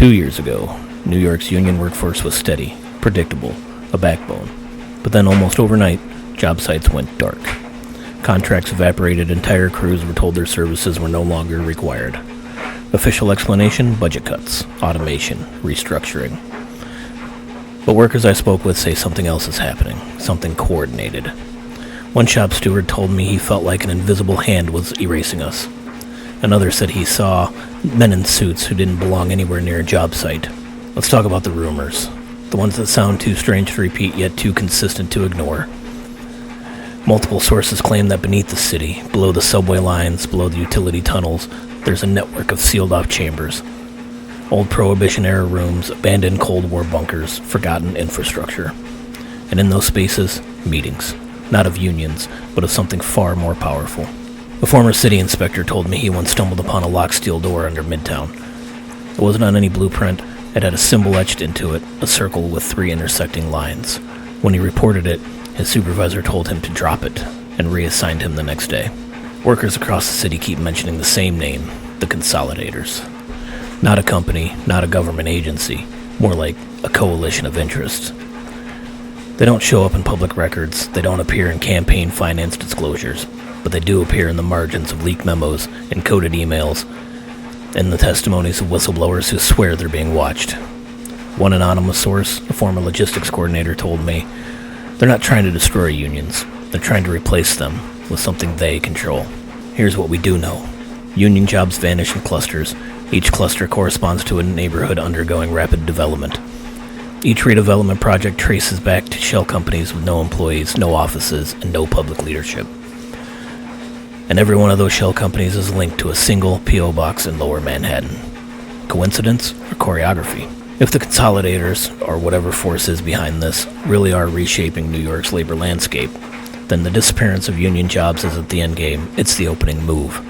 2 years ago, New York's union workforce was steady, predictable, a backbone. But then almost overnight, job sites went dark. Contracts evaporated, entire crews were told their services were no longer required. Official explanation: budget cuts, automation, restructuring. But workers I spoke with say something else is happening, something coordinated. One shop steward told me he felt like an invisible hand was erasing us. Another said he saw men in suits who didn't belong anywhere near a job site. Let's talk about the rumors. The ones that sound too strange to repeat yet too consistent to ignore. Multiple sources claim that beneath the city, below the subway lines, below the utility tunnels, there's a network of sealed-off chambers. Old Prohibition-era rooms, abandoned Cold War bunkers, forgotten infrastructure. And in those spaces, meetings. Not of unions, but of something far more powerful. A former city inspector told me he once stumbled upon a locked steel door under Midtown. It wasn't on any blueprint. It had a symbol etched into it, a circle with 3 intersecting lines. When he reported it, his supervisor told him to drop it and reassigned him the next day. Workers across the city keep mentioning the same name, the Consolidators. Not a company, not a government agency, more like a coalition of interests. They don't show up in public records, they don't appear in campaign finance disclosures, but they do appear in the margins of leaked memos, encoded emails, and the testimonies of whistleblowers who swear they're being watched. One anonymous source, a former logistics coordinator, told me they're not trying to destroy unions, they're trying to replace them with something they control. Here's what we do know. Union jobs vanish in clusters. Each cluster corresponds to a neighborhood undergoing rapid development. Each redevelopment project traces back to shell companies with no employees, no offices, and no public leadership. And every one of those shell companies is linked to a single P.O. box in Lower Manhattan. Coincidence or choreography? If the Consolidators, or whatever force is behind this, really are reshaping New York's labor landscape, then the disappearance of union jobs isn't the end game, it's the opening move.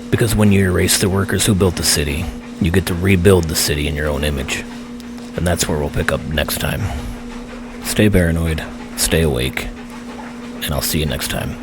Because when you erase the workers who built the city, you get to rebuild the city in your own image. And that's where we'll pick up next time. Stay paranoid, stay awake, and I'll see you next time.